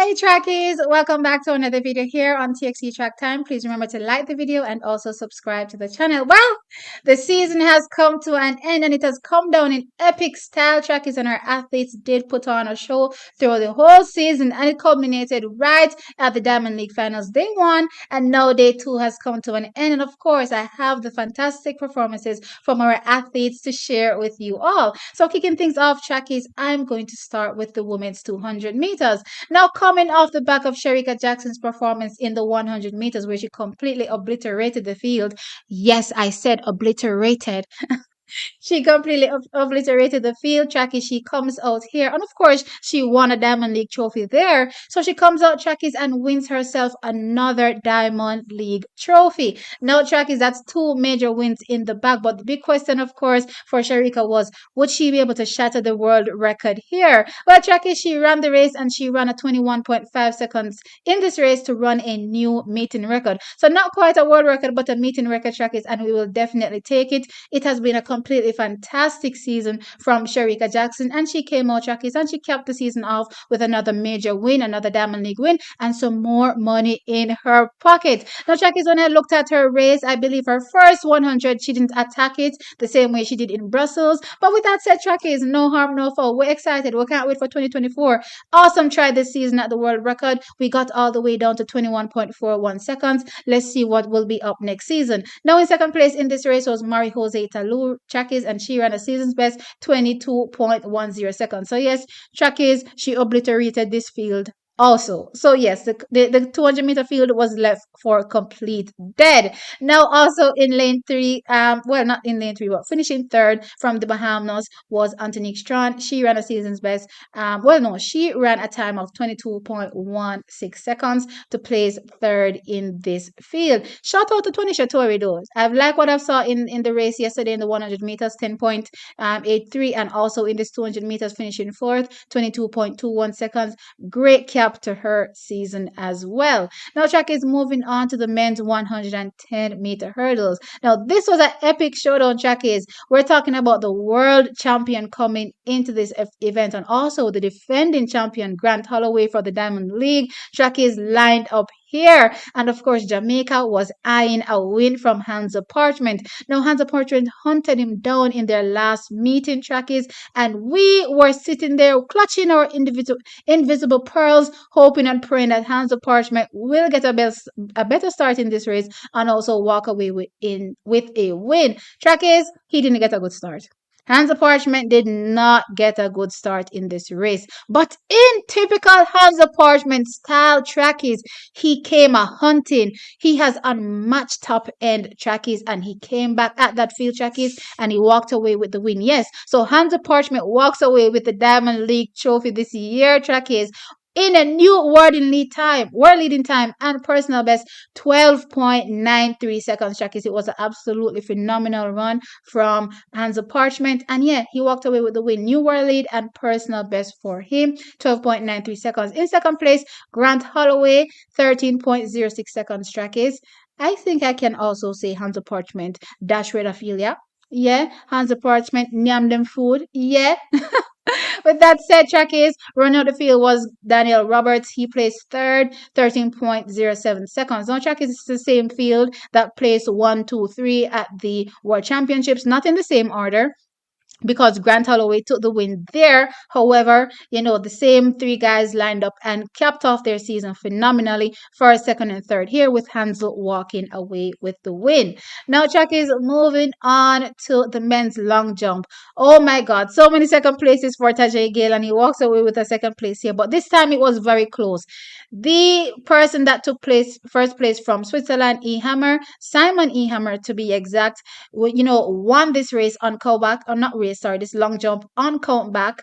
Hey trackies, welcome back to another video here on TXC Track Time. Please remember to like the video and also subscribe to the channel. Well, the season has come to an end and it has come down in epic style. Trackies and our athletes did put on a show through the whole season and it culminated right at the Diamond League Finals. Day one and now day two has come to an end. And of course, I have the fantastic performances from our athletes to share with you all. So kicking things off, trackies, I'm going to start with the women's 200 meters. Now, coming off the back of Shericka Jackson's performance in the 100 meters, where she completely obliterated the field. Yes, I said obliterated. She completely obliterated the field. Trackies, she comes out here. And of course, she won a Diamond League trophy there. So she comes out, Trackies, and wins herself another Diamond League trophy. Now, Trackies, that's two major wins in the bag. But the big question, of course, for Shericka was, would she be able to shatter the world record here? Well, Trackies, she ran the race and she ran a 21.5 seconds in this race to run a new meeting record. So not quite a world record, but a meeting record, Trackies, and we will definitely take it. It has been a completely fantastic season from Shericka Jackson, and she came out trackies and she capped the season off with another major win, another Diamond League win, and some more money in her pocket. Now, trackies, when I looked at her race, I believe her first 100, she didn't attack it the same way she did in Brussels. But with that said, trackies, no harm, no foul. We're excited. We can't wait for 2024. Awesome try this season at the world record. We got all the way down to 21.41 seconds. Let's see what will be up next season. Now, in second place in this race was Marie Jose Talou, trackies, and she ran a season's best 22.10 seconds. So yes, trackies, she obliterated this field also. So yes, the 200-meter field was left for complete dead. Now also in lane three, well, not in lane three, but finishing third from the Bahamas was Antonique Strand. She ran a season's best. Well, no, she ran a time of 22.16 seconds to place third in this field. Shout out to Tony Shatori though. I've liked what I saw in the race yesterday in the 100 meters, 10.83, and also in this 200 meters finishing fourth, 22.21 seconds. Great cap to her season as well. Now, track is moving on to the men's 110-meter hurdles. Now, this was an epic showdown, track is. We're talking about the world champion coming into this event and also the defending champion, Grant Holloway, for the Diamond League. Track is lined up here. And of course, Jamaica was eyeing a win from Hansle Parchment. Now, Hansle Parchment hunted him down in their last meeting, trackies, and we were sitting there clutching our invisible pearls, hoping and praying that Hansle Parchment will get a better start in this race and also walk away with a win. Trackies, he didn't get a good start. Hansle Parchment did not get a good start in this race. But in typical Hansle Parchment style trackies, he came a hunting. He has unmatched top end trackies and he came back at that field trackies and he walked away with the win. Yes, so Hansle Parchment walks away with the Diamond League trophy this year trackies in a new world leading time and personal best 12.93 seconds trackies. It was an absolutely phenomenal run from Hansle Parchment, and yeah, he walked away with the win. New world lead and personal best for him, 12.93 seconds. In second place, Grant Holloway, 13.06 seconds trackies. I think I can also say Hansle Parchment dash redophilia. Yeah, Hansle Parchment nyam them food. Yeah. With that said, trackies, running out the field was Daniel Roberts. He placed third, 13.07 seconds. Now, trackies is the same field that placed 1, 2, 3 at the World Championships, not in the same order, because Grant Holloway took the win there. However, the same three guys lined up and capped off their season phenomenally, first, second, and third here, with Hansle walking away with the win. Now, Chuck is moving on to the men's long jump. Oh my God, so many second places for Tajay Gale, and he walks away with a second place here, but this time it was very close. The person that took first place from Switzerland, Simon E. Hammer to be exact, won this race on comeback, or not race, sorry, this long jump on comeback,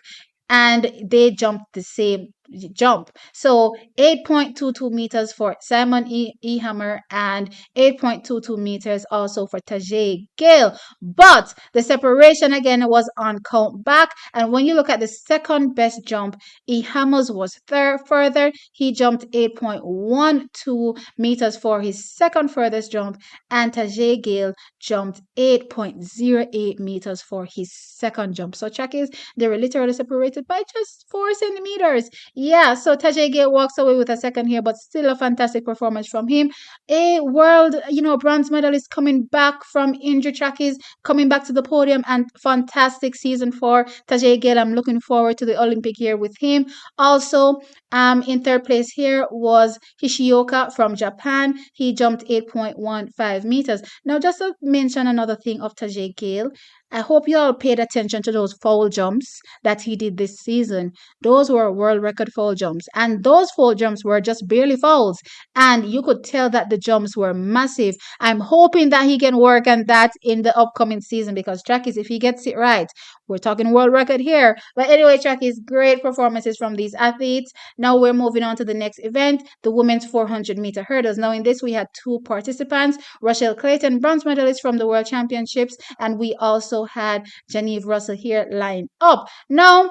and they jumped the same jump. So 8.22 meters for Simon E. Hammer and 8.22 meters also for Tajay Gale. But the separation again was on count back. And when you look at the second best jump, E. Hammers was further. He jumped 8.12 meters for his second furthest jump, and Tajay Gale jumped 8.08 meters for his second jump. So check is they were literally separated by just 4 centimeters. Yeah, so Tajay Gale walks away with a second here, but still a fantastic performance from him. A world, bronze medalist coming back from injury trackies, coming back to the podium, and fantastic season for Tajay Gale. I'm looking forward to the Olympic year with him. Also, in third place here was Hishioka from Japan. He jumped 8.15 meters. Now, just to mention another thing of Tajay Gale, I hope you all paid attention to those foul jumps that he did this season. Those were world record foul jumps, and those foul jumps were just barely fouls, and you could tell that the jumps were massive. I'm hoping that he can work on that in the upcoming season because Trackies, if he gets it right, we're talking world record here. But anyway, Trackies, great performances from these athletes. Now we're moving on to the next event, the women's 400-meter hurdles. Now in this we had two participants, Rochelle Clayton, bronze medalist from the World Championships, and we also had Genevieve Russell here lined up. Now,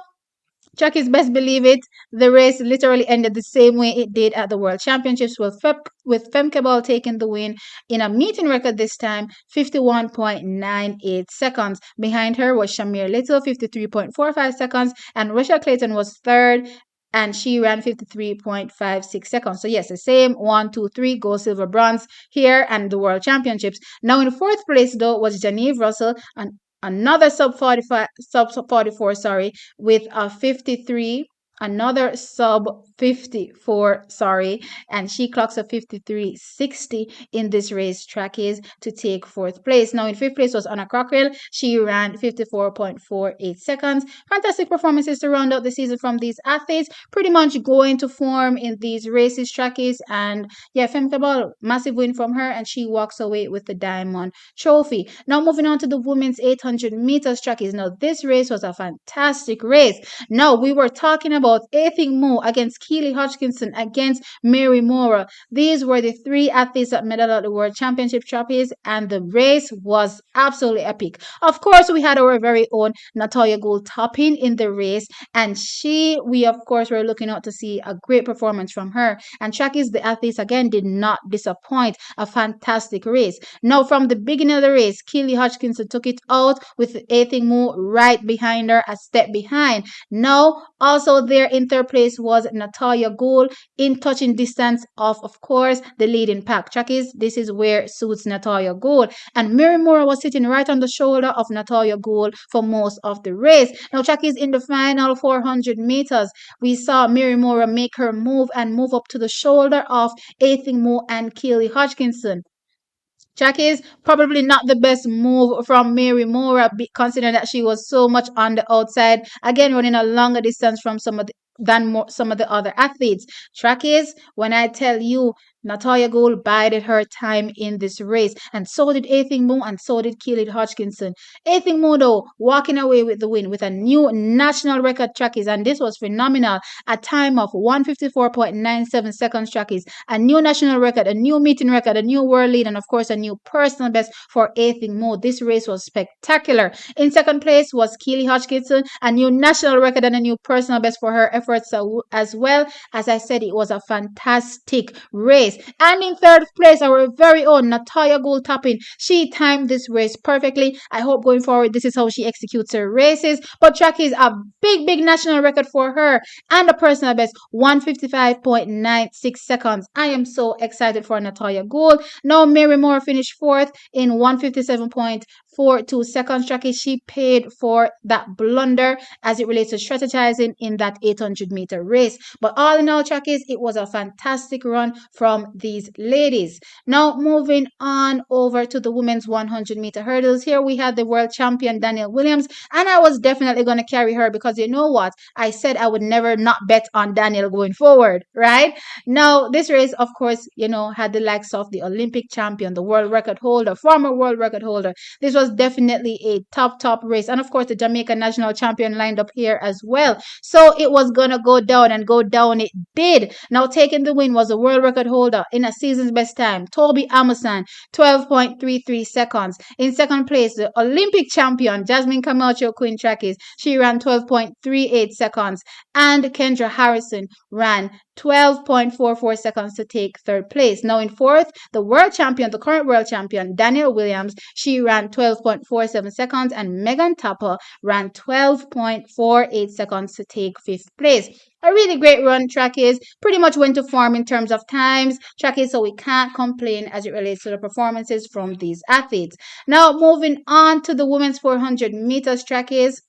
Jackies best believe it, the race literally ended the same way it did at the World Championships, with Femke Ball taking the win in a meeting record this time, 51.98 seconds. Behind her was Shamir Little, 53.45 seconds, and Rochelle Clayton was third, and she ran 53.56 seconds. So yes, the same 1, 2, 3, gold, silver, bronze here and the World Championships. Now in fourth place though was Genevieve Russell, and another sub 45 sub 44, sorry, with a 53, another sub 54, sorry, and she clocks a 53.60 in this race. Trackies to take fourth place. Now in fifth place was Anna Cockrell. She ran 54.48 seconds. Fantastic performances to round out the season from these athletes, pretty much going to form in these races. Trackies, and yeah, Femke Ball, massive win from her, and she walks away with the diamond trophy. Now moving on to the women's 800 meters trackies. Now this race was a fantastic race. Now we were talking about Athing Mu against Keely Hodgkinson against Mary Mora. These were the three athletes that medaled at the World Championship trophies, and the race was absolutely epic. Of course, we had our very own Natalia Gould topping in the race, and we of course were looking out to see a great performance from her. And trackies, the athletes again did not disappoint. A fantastic race. Now from the beginning of the race, Keely Hodgkinson took it out with Athing Mu right behind her, a step behind. Now also there in third place was Natalia Gould in touching distance of course, the leading pack. Trackies, this is where suits Natalia Gould. And Mary Mora was sitting right on the shoulder of Natalia Gould for most of the race. Now, Trackies, in the final 400 meters, we saw Mary Mora make her move and move up to the shoulder of Athing Mu and Keely Hodgkinson. Trackies, probably not the best move from Mary Mora, considering that she was so much on the outside, again running a longer distance from some of the other athletes. Trackies, when I tell you, Natalia Gould bided her time in this race, and so did Athing Mu, and so did Keely Hodgkinson. Athing Mu, though, walking away with the win with a new national record. Trackies, and this was phenomenal. A time of 154.97 seconds. Trackies, a new national record, a new meeting record, a new world lead, and of course a new personal best for Athing Mu. This race was spectacular. In second place was Keely Hodgkinson, a new national record and a new personal best for her efforts as well. As I said, it was a fantastic race. And in third place, our very own Natalia Gould topping. She timed this race perfectly. I hope going forward, this is how she executes her races. But track is a big national record for her and a personal best, 155.96 seconds. I am so excited for Natalia Gould. Now, Mary Moore finished fourth in 157.42 seconds. Tracky, she paid for that blunder as it relates to strategizing in that 800-meter race. But all in all, Trackies, it was a fantastic run from these ladies. Now, moving on over to the women's 100-meter hurdles. Here we had the world champion, Danielle Williams, and I was definitely going to carry her because you know what? I said I would never not bet on Danielle going forward, right? Now, this race, of course, had the likes of the Olympic champion, the world record holder, former world record holder. This was definitely a top race. And of course, the Jamaica national champion lined up here as well. So it was going to go down, and go down it did. Now, taking the win was a world record holder in a season's best time, Toby Amerson, 12.33 seconds. In second place, the Olympic champion, Jasmine Camacho Queen Trackies, she ran 12.38 seconds. And Kendra Harrison ran 12.44 seconds to take third place. Now in fourth, the world champion, the current world champion, Danielle Williams, she ran 12.47 seconds, and Megan Tapper ran 12.48 seconds to take fifth place. a really great run. Trackies pretty much went to form in terms of times. Trackies, so we can't complain as it relates to the performances from these athletes. Now, moving on to the women's 400 meters trackies.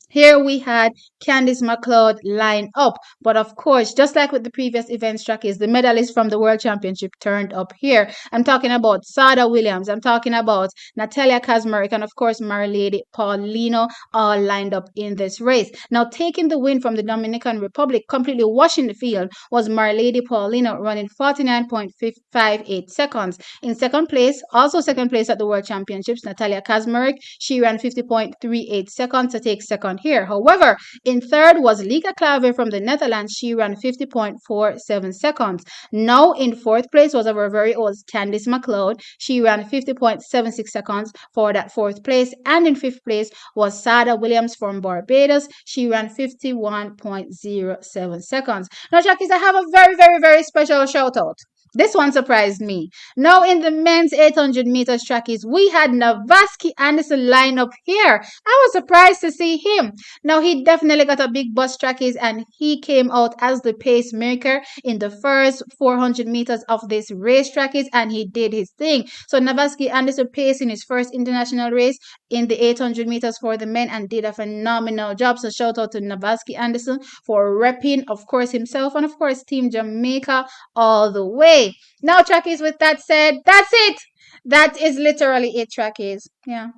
Here we had Candice McLeod line up. But of course, just like with the previous events trackies, the medalists from the World Championship turned up here. I'm talking about Sada Williams. I'm talking about Natalia Kazmarek and, of course, Marilady Paulino all lined up in this race. Now, taking the win from the Dominican Republic, completely washing the field, was Marilady Paulino running 49.58 seconds. In second place, also second place at the World Championships, Natalia Kazmarek, she ran 50.38 seconds to take second here. However, in third was Lika Clave from the Netherlands. She ran 50.47 seconds. Now in fourth place was our very old Candice McLeod. She ran 50.76 seconds for that fourth place. And in fifth place was Sada Williams from Barbados. She ran 51.07 seconds. Now, Jackies, I have a very, very, very special shout out. This one surprised me. Now, in the men's 800 meters trackies, we had Navaski Anderson line up here. I was surprised to see him. Now, he definitely got a big bus trackies and he came out as the pacemaker in the first 400 meters of this race trackies and he did his thing. So, Navaski Anderson paced in his first international race in the 800 meters for the men and did a phenomenal job. So, shout out to Navaski Anderson for repping, of course, himself and, of course, Team Jamaica all the way. Now, trackies, with that said, that's it. That is literally it, trackies. Yeah,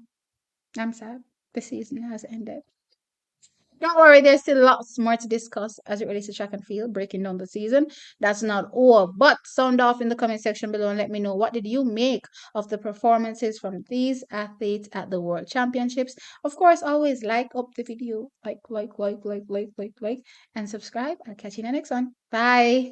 I'm sad. The season has ended. Don't worry, there's still lots more to discuss as it relates to track and field, breaking down the season. That's not all. But sound off in the comment section below and let me know what did you make of the performances from these athletes at the World Championships. Of course, always like up the video, like, and subscribe. I'll catch you in the next one. Bye.